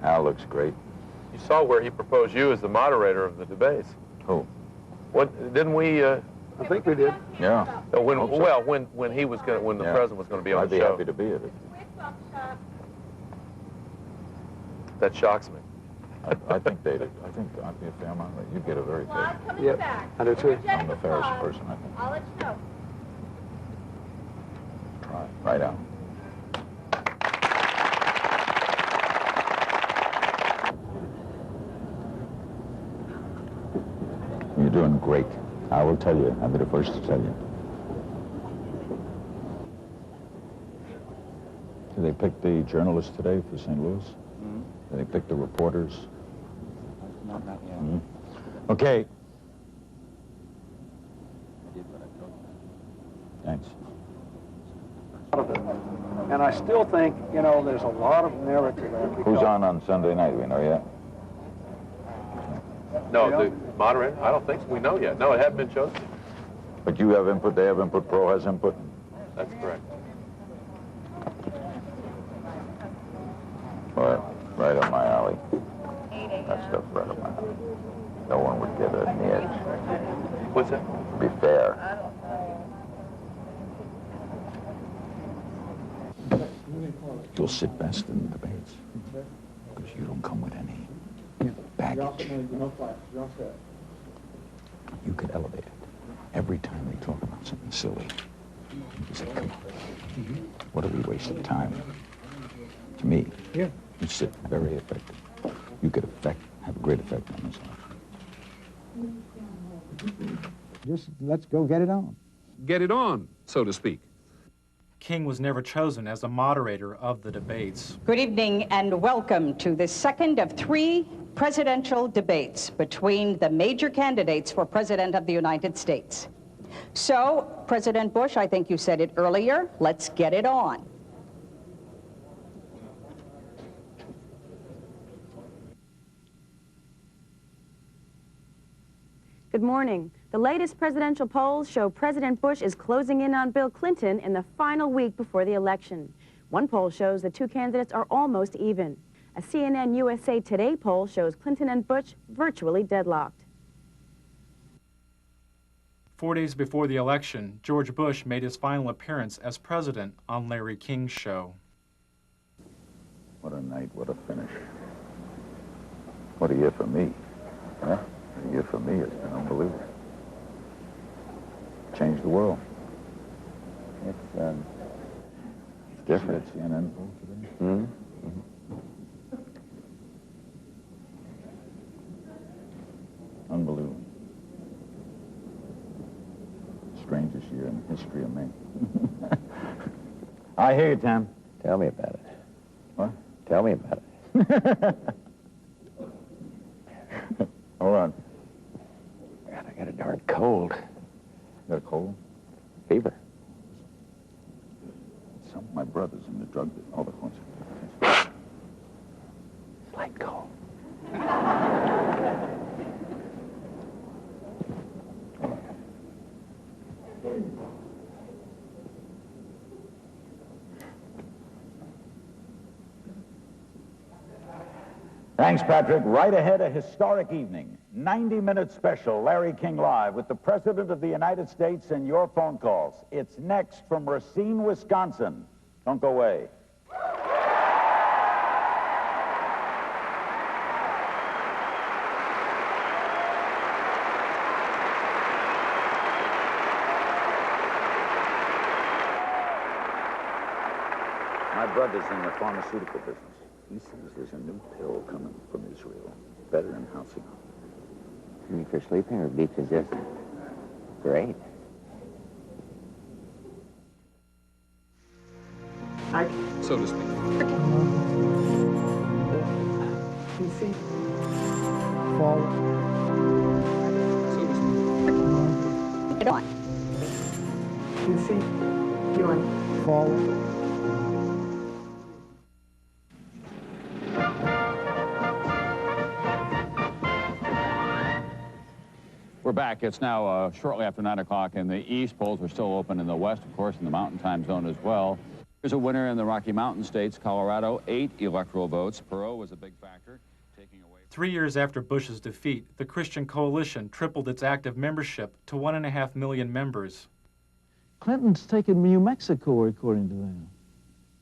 Speaker 2: Al looks great.
Speaker 3: You saw where he proposed you as the moderator of the debates.
Speaker 2: Who?
Speaker 3: What didn't we?
Speaker 9: I think we did.
Speaker 2: Yeah.
Speaker 3: When
Speaker 2: Hope so.
Speaker 3: well, when he was going, when the president was going to be on
Speaker 2: I'd
Speaker 3: the
Speaker 2: be
Speaker 3: show.
Speaker 2: happy to be at it.
Speaker 3: That shocks me.
Speaker 2: I think they'd. I think I'd be a fair moderator. You'd get a very fair.
Speaker 9: Yep, I do too.
Speaker 2: I'm the fairest person, I think.
Speaker 21: I'll let you know.
Speaker 2: Try. Right out. You're doing great. I will tell you. I'll be the first to tell you. Did they pick the journalists today for St. Louis?
Speaker 7: Mm-hmm.
Speaker 2: Did they pick the reporters?
Speaker 7: Not yet.
Speaker 2: Mm-hmm. Okay. Thanks.
Speaker 9: And I still think, you know, there's a lot of merit to that.
Speaker 2: Who's on Sunday night? Do we know yet?
Speaker 3: No, the moderator. I don't think so. We know yet. No, it hadn't been chosen.
Speaker 2: But you have input. They have input. Pro has input.
Speaker 3: That's correct.
Speaker 2: Well, right up my alley. That stuff's right up my alley. No one would get it in the edge.
Speaker 3: What's that?
Speaker 2: To be fair. You'll sit best in the debates because you don't come with any baggage. You could elevate it. Every time they talk about something silly, you say, come on. What are we wasting time? To me, you sit very effective. You could have a great effect on this life.
Speaker 22: Just let's go get it on.
Speaker 26: Get it on, so to speak.
Speaker 4: King was never chosen as the moderator of the debates.
Speaker 23: Good evening and welcome to the second of 3 presidential debates between the major candidates for President of the United States. So, President Bush, I think you said it earlier, let's get it on.
Speaker 24: Good morning. The latest presidential polls show President Bush is closing in on Bill Clinton in the final week before the election. One poll shows the 2 candidates are almost even. A CNN USA Today poll shows Clinton and Bush virtually deadlocked.
Speaker 4: 4 days before the election, George Bush made his final appearance as president on Larry King's show.
Speaker 2: What a night, what a finish. What a year for me. Huh? A year for me has been unbelievable. Changed the world.
Speaker 5: It's different.
Speaker 2: CNN poll today?
Speaker 5: Mm-hmm.
Speaker 2: Unbelievable. Strangest year in the history of man. I hear you, Tom.
Speaker 5: Tell me about it.
Speaker 2: What?
Speaker 5: Tell me about it.
Speaker 2: Hold on.
Speaker 5: God, I got a darn cold.
Speaker 2: Got a cold?
Speaker 5: Fever.
Speaker 2: Some of my brothers in the drug business. All the ones.
Speaker 5: Slight cold.
Speaker 11: Thanks, Patrick. Right ahead, a historic evening. 90-minute special, Larry King Live, with the President of the United States and your phone calls. It's next from Racine, Wisconsin. Don't go away. My brother's in the pharmaceutical business. He says there's a new pill coming from Israel, better than Halcyon.
Speaker 5: You mean for sleeping or because great?
Speaker 26: So to speak.
Speaker 22: PC. Forward.
Speaker 26: So to speak.
Speaker 23: Get on.
Speaker 22: PC. Doing. Forward.
Speaker 25: We're back. It's now shortly after 9 o'clock in the east. Polls are still open in the west, of course, in the mountain time zone as well. There's a winner in the Rocky Mountain states, Colorado, 8 electoral votes. Perot was a big factor, taking away...
Speaker 4: 3 years after Bush's defeat, the Christian Coalition tripled its active membership to 1.5 million members.
Speaker 6: Clinton's taken New Mexico, according to them.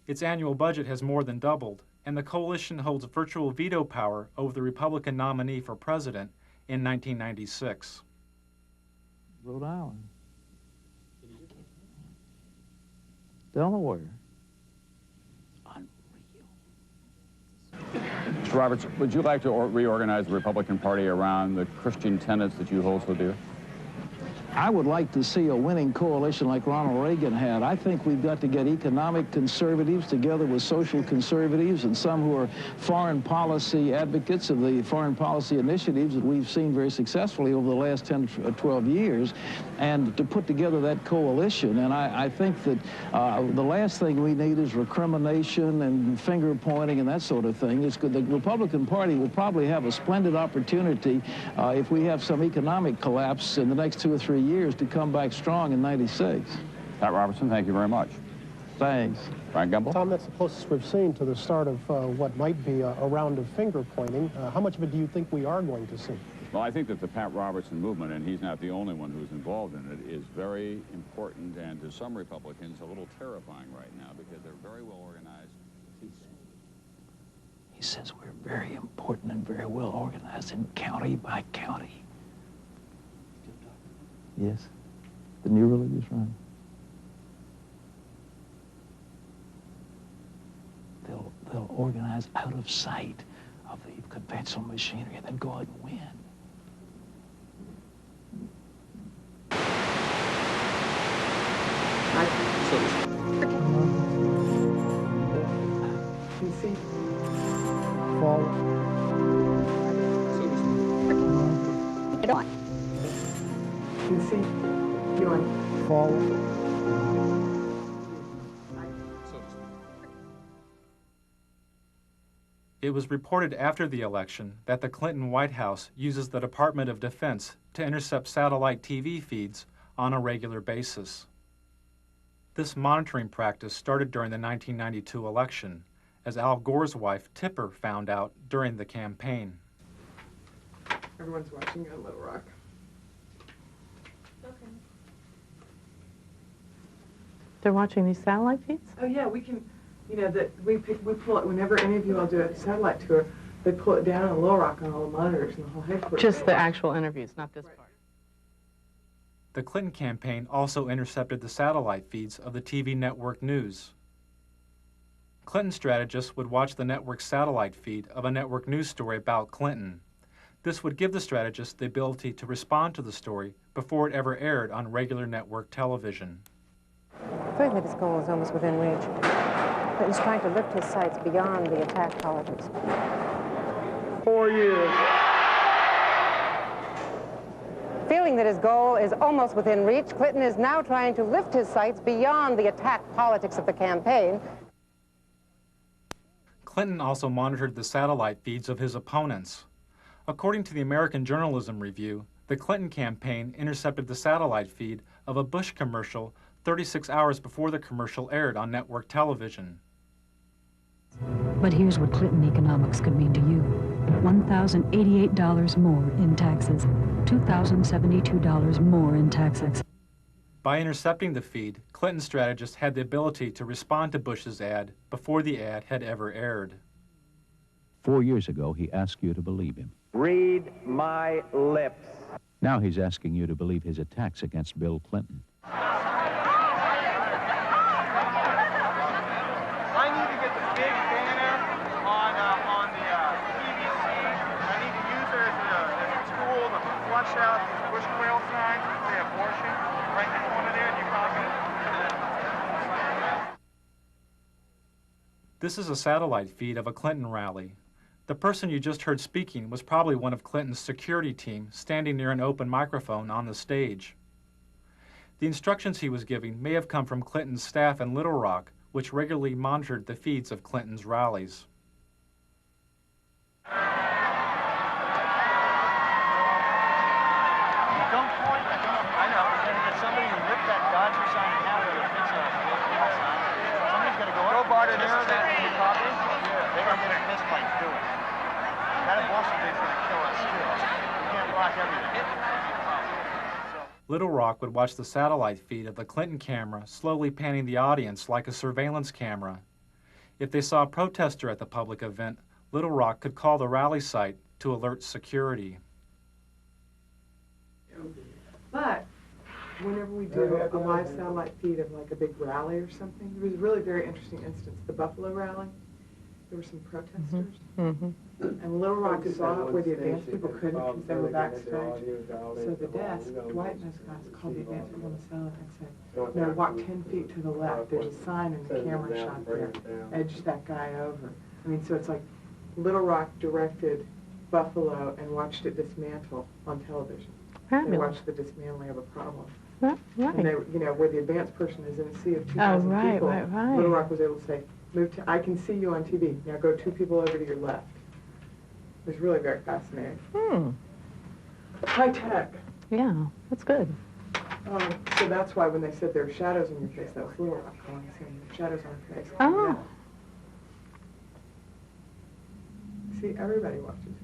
Speaker 4: Its annual budget has more than doubled, and the coalition holds virtual veto power over the Republican nominee for president in 1996.
Speaker 6: Rhode Island. Delaware.
Speaker 25: Mr. Roberts, would you like to reorganize the Republican Party around the Christian tenets that you hold so dear?
Speaker 6: I would like to see a winning coalition like Ronald Reagan had. I think we've got to get economic conservatives together with social conservatives and some who are foreign policy advocates of the foreign policy initiatives that we've seen very successfully over the last 10 or 12 years, and to put together that coalition. And I think that the last thing we need is recrimination and finger pointing and that sort of thing. It's good. The Republican Party will probably have a splendid opportunity if we have some economic collapse in the next 2 or 3 years to come back strong in '96.
Speaker 25: Pat Robertson, thank you very much.
Speaker 6: Thanks.
Speaker 25: Frank Gembel?
Speaker 12: Tom, that's the closest we've seen to the start of what might be a round of finger pointing. How much of it do you think we are going to see?
Speaker 25: Well, I think that the Pat Robertson movement, and he's not the only one who's involved in it, is very important and to some Republicans a little terrifying right now because they're very well organized.
Speaker 6: He says we're very important and very well organized in county by county. Yes, the new religious right. They'll organize out of sight of the conventional machinery and then go out and win.
Speaker 22: PC. Forward.
Speaker 23: Get on.
Speaker 22: PC. Going forward.
Speaker 4: It was reported after the election that the Clinton White House uses the Department of Defense to intercept satellite TV feeds on a regular basis. This monitoring practice started during the 1992 election, as Al Gore's wife, Tipper, found out during the campaign.
Speaker 14: Everyone's watching on Little Rock.
Speaker 10: Okay.
Speaker 14: They're watching these satellite feeds? Oh, yeah, we can, you know, that we pull it, whenever any of you all do a satellite tour, they pull it down on Little Rock on all the monitors and the whole headquarters. Just the actual interviews, not this part.
Speaker 4: The Clinton campaign also intercepted the satellite feeds of the TV network news. Clinton strategists would watch the network's satellite feed of a network news story about Clinton. This would give the strategist the ability to respond to the story before it ever aired on regular network television.
Speaker 13: I feel like his goal is almost within reach. Clinton's trying to lift his sights beyond the attack politics.
Speaker 17: 4 years.
Speaker 13: Feeling that his goal is almost within reach, Clinton is now trying to lift his sights beyond the attack politics of the campaign.
Speaker 4: Clinton also monitored the satellite feeds of his opponents. According to the American Journalism Review, the Clinton campaign intercepted the satellite feed of a Bush commercial 36 hours before the commercial aired on network television.
Speaker 15: But here's what Clinton economics could mean to you. $1,088 more in taxes, $2,072 more in taxes.
Speaker 4: By intercepting the feed, Clinton strategists had the ability to respond to Bush's ad before the ad had ever aired.
Speaker 2: 4 years ago, he asked you to believe him.
Speaker 17: Read my lips.
Speaker 2: Now he's asking you to believe his attacks against Bill Clinton.
Speaker 17: I need to get the big banner on the PVC. I need to use it as a tool to flush out these Bush quail signs that say abortion right in the corner there, and you copy it.
Speaker 4: This is a satellite feed of a Clinton rally. The person you just heard speaking was probably one of Clinton's security team standing near an open microphone on the stage. The instructions he was giving may have come from Clinton's staff in Little Rock, which regularly monitored the feeds of Clinton's rallies.
Speaker 17: Don't point. I know. And there's somebody who ripped that Dodger sign in half with a pizza. Somebody's got to go
Speaker 1: farther there than the top is? Yeah. They're going to get us in this place, too. That abortion thing's going to kill us, too. We can't block everything.
Speaker 4: Little Rock would watch the satellite feed of the Clinton camera slowly panning the audience like a surveillance camera. If they saw a protester at the public event, Little Rock could call the rally site to alert security.
Speaker 14: But whenever we do a live satellite feed of like a big rally or something, there was a really very interesting instance. The Buffalo rally, there were some protesters. And Little Rock saw it where the advanced people couldn't because they were backstage. So the desk, Dwight and those guys called the advanced people on the cell and said, no, walk 10 feet to the left. There's a sign and the camera shot there. Edge that guy over. I mean, so it's like Little Rock directed Buffalo and watched it dismantle on television. They watched the dismantling of a problem. Right. And they, you know, where the advanced person is in a sea of 2,000 people, Little Rock was able to say, move to, I can see you on TV. Now go 2 people over to your left. It was really very fascinating. High tech. Yeah, that's good. So that's why when they said there are shadows on your face, that was Little Rock calling, saying shadows on your face. Oh. See, everybody watches